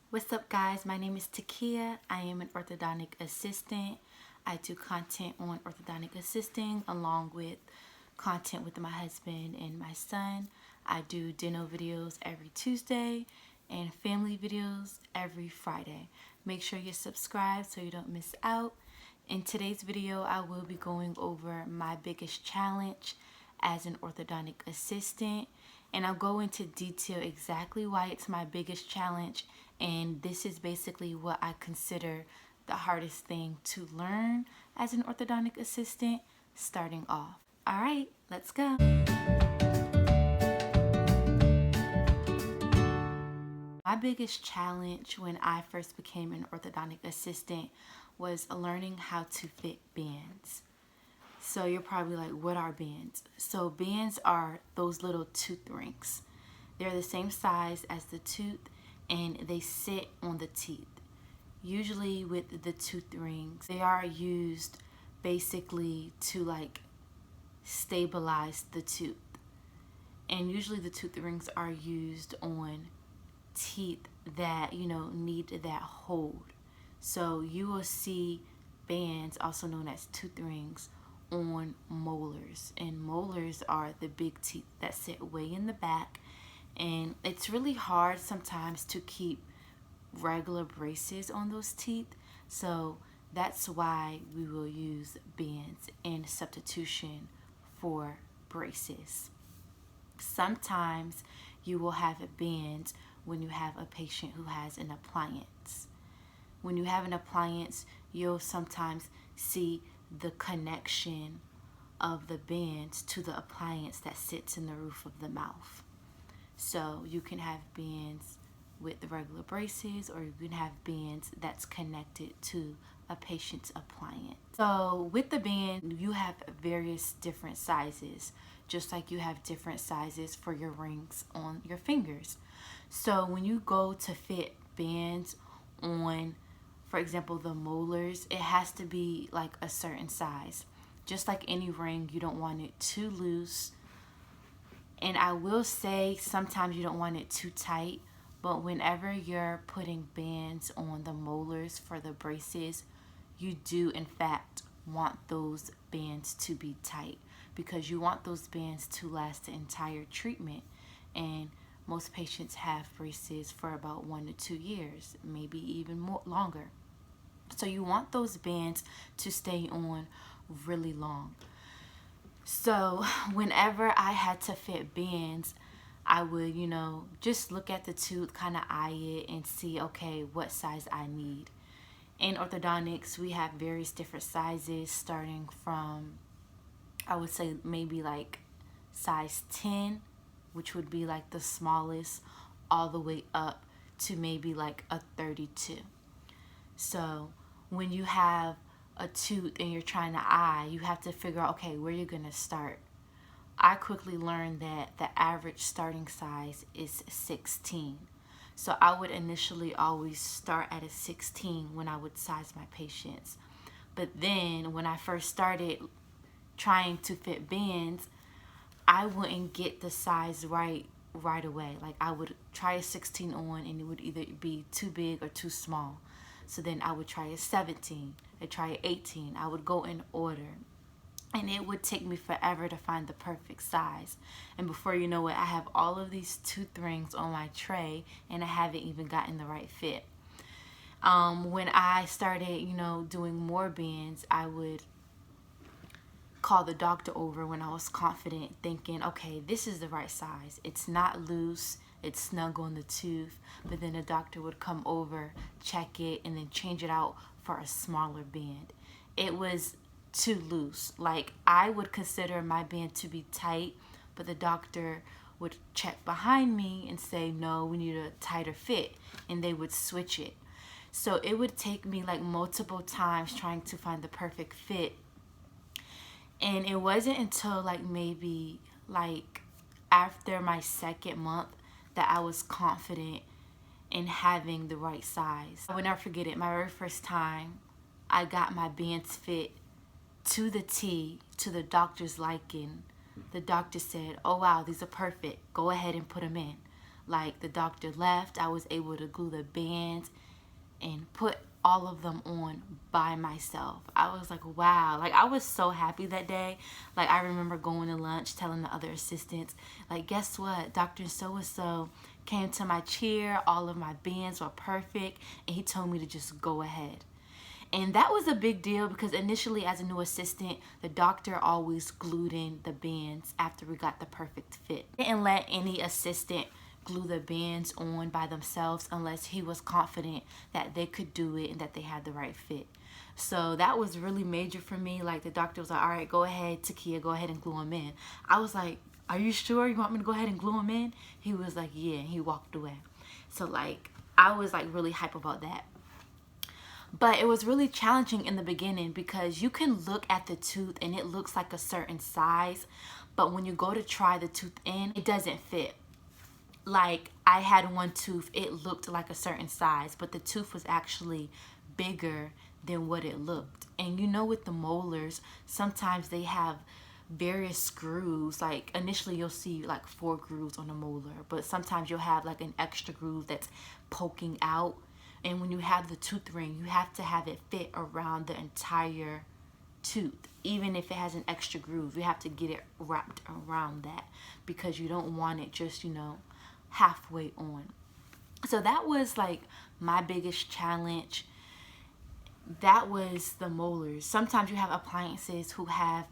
What's up, guys? My name is Takeyah. I am an orthodontic assistant. I do content on orthodontic assisting along with content with my husband and my son. I do dental videos every Tuesday and family videos every Friday. Make sure you subscribe so you don't miss out. In today's video, I will be going over my biggest challenge as an orthodontic assistant, and I'll go into detail exactly why it's my biggest challenge, and this is basically what I consider the hardest thing to learn as an orthodontic assistant starting off. All right, let's go. My biggest challenge when I first became an orthodontic assistant was learning how to fit bands. So you're probably like, what are bands? So bands are those little tooth rings. They're the same size as the tooth and they sit on the teeth. Usually with the tooth rings, they are used basically to like stabilize the tooth. And usually the tooth rings are used on teeth that, need that hold. So you will see bands, also known as tooth rings, on molars, and molars are the big teeth that sit way in the back, and it's really hard sometimes to keep regular braces on those teeth, so that's why we will use bands in substitution for braces. Sometimes you will have bands when you have a patient who has an appliance. When you have an appliance, you'll sometimes see the connection of the bands to the appliance that sits in the roof of the mouth. So you can have bands with the regular braces, or you can have bands that's connected to a patient's appliance. So with the band, you have various different sizes, just like you have different sizes for your rings on your fingers. So when you go to fit bands on, for example, the molars, it has to be like a certain size. Just like any ring, you don't want it too loose. And I will say sometimes you don't want it too tight, but whenever you're putting bands on the molars for the braces, you do in fact want those bands to be tight, because you want those bands to last the entire treatment. And most patients have braces for about 1 to 2 years, maybe even more longer. So you want those bands to stay on really long. So whenever I had to fit bands, I would, just look at the tooth, kind of eye it and see, okay, what size I need. In orthodontics, we have various different sizes, starting from, I would say maybe like size 10, which would be like the smallest, all the way up to maybe like a 32. So when you have a tooth and you're trying to eye, you have to figure out, okay, where you're gonna start. I quickly learned that the average starting size is 16. So I would initially always start at a 16 when I would size my patients. But then when I first started trying to fit bands, I wouldn't get the size right away. Like I would try a 16 on and it would either be too big or too small. So then I would try a 17, I'd try a 18. I would go in order. And it would take me forever to find the perfect size. And before you know it, I have all of these tooth rings on my tray and I haven't even gotten the right fit. When I started, doing more bands, I would call the doctor over when I was confident, thinking, okay, this is the right size. It's not loose, it's snug on the tooth. But then the doctor would come over, check it, and then change it out for a smaller band. It was too loose. Like, I would consider my band to be tight, but the doctor would check behind me and say, no, we need a tighter fit, and they would switch it. So it would take me like multiple times trying to find the perfect fit. And it wasn't until maybe after my second month that I was confident in having the right size. I will never forget it. My very first time I got my bands fit to the T, to the doctor's liking. The doctor said, oh wow, these are perfect. Go ahead and put them in. Like the doctor left, I was able to glue the bands and put all of them on by myself. I was like, wow. Like, I was so happy that day. Like, I remember going to lunch telling the other assistants, like, guess what? Dr. So-and-so came to my chair. All of my bands were perfect. And he told me to just go ahead. And that was a big deal because initially as a new assistant, the doctor always glued in the bands after we got the perfect fit. Didn't let any assistant glue the bands on by themselves unless he was confident that they could do it and that they had the right fit. So that was really major for me. Like, the doctor was like, all right, go ahead, Takeyah, go ahead and glue them in. I was like, are you sure you want me to go ahead and glue them in? He was like, yeah, and he walked away. So like, I was like really hype about that. But it was really challenging in the beginning because you can look at the tooth and it looks like a certain size, but when you go to try the tooth in, it doesn't fit. Like, I had one tooth, it looked like a certain size, but the tooth was actually bigger than what it looked. And you know, with the molars, sometimes they have various screws. Like, initially you'll see like 4 grooves on a molar, but sometimes you'll have like an extra groove that's poking out. And when you have the tooth ring, you have to have it fit around the entire tooth. Even if it has an extra groove, you have to get it wrapped around that because you don't want it just, you know, halfway on. So that was like my biggest challenge. That was the molars. Sometimes you have appliances who have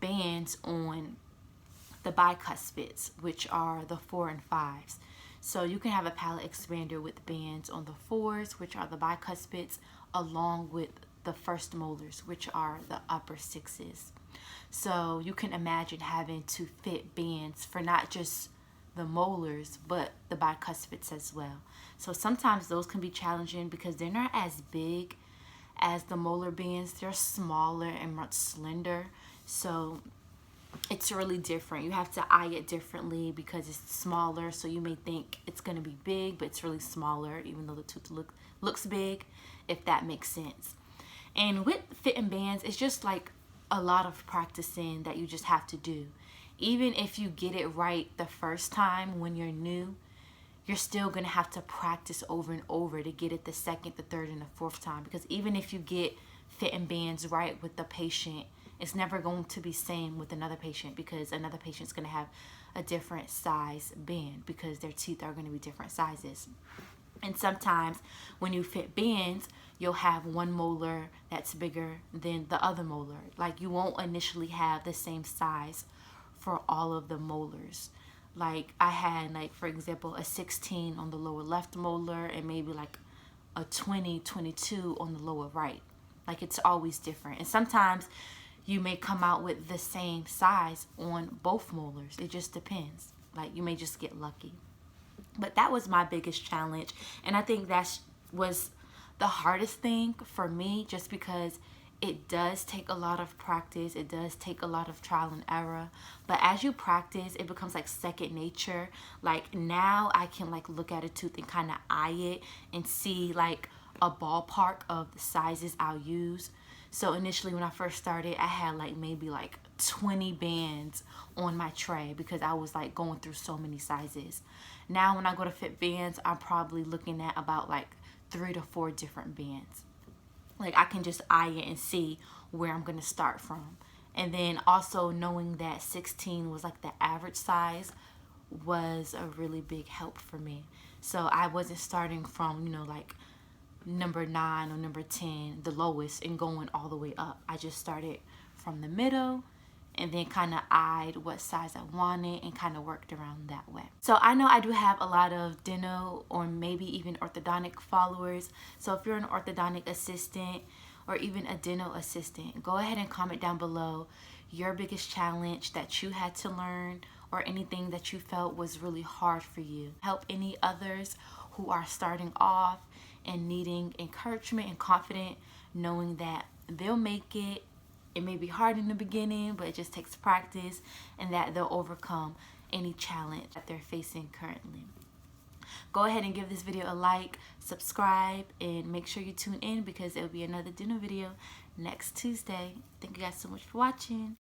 bands on the bicuspids, which are the 4 and 5s. So you can have a palate expander with bands on the 4s, which are the bicuspids, along with the first molars, which are the upper 6s. So you can imagine having to fit bands for not just the molars, but the bicuspids as well. So sometimes those can be challenging because they're not as big as the molar bands. They're smaller and much slender. So it's really different. You have to eye it differently because it's smaller. So you may think it's going to be big, but it's really smaller, even though the tooth looks big, if that makes sense. And with fitting bands, it's just like a lot of practicing that you just have to do. Even if you get it right the first time when you're new, you're still going to have to practice over and over to get it the second, the third, and the fourth time. Because even if you get fitting bands right with the patient, it's never going to be same with another patient because another patient's going to have a different size band because their teeth are going to be different sizes. And sometimes when you fit bands, you'll have one molar that's bigger than the other molar. Like, you won't initially have the same size for all of the molars. Like, I had, like, for example, a 16 on the lower left molar and maybe like a 20, 22 on the lower right. Like, it's always different. And sometimes you may come out with the same size on both molars. It just depends. Like, you may just get lucky. But that was my biggest challenge. And I think that was the hardest thing for me, just because it does take a lot of practice. It does take a lot of trial and error. But as you practice, it becomes like second nature. Like, now I can like look at a tooth and kind of eye it and see like a ballpark of the sizes I'll use. So initially when I first started, I had like maybe like 20 bands on my tray because I was like going through so many sizes. Now when I go to fit bands, I'm probably looking at about like 3 to 4 different bands. Like, I can just eye it and see where I'm going to start from. And then also knowing that 16 was like the average size was a really big help for me. So I wasn't starting from, you know, like number 9 or number 10, the lowest, and going all the way up. I just started from the middle and then kind of eyed what size I wanted and kind of worked around that way. So I know I do have a lot of dental or maybe even orthodontic followers. So if you're an orthodontic assistant or even a dental assistant, go ahead and comment down below your biggest challenge that you had to learn or anything that you felt was really hard for you. Help any others who are starting off and needing encouragement and confidence, knowing that they'll make it. It may be hard in the beginning, but it just takes practice, and that they'll overcome any challenge that they're facing currently. Go ahead and give this video a like, subscribe, and make sure you tune in because there'll be another dental video next Tuesday. Thank you guys so much for watching.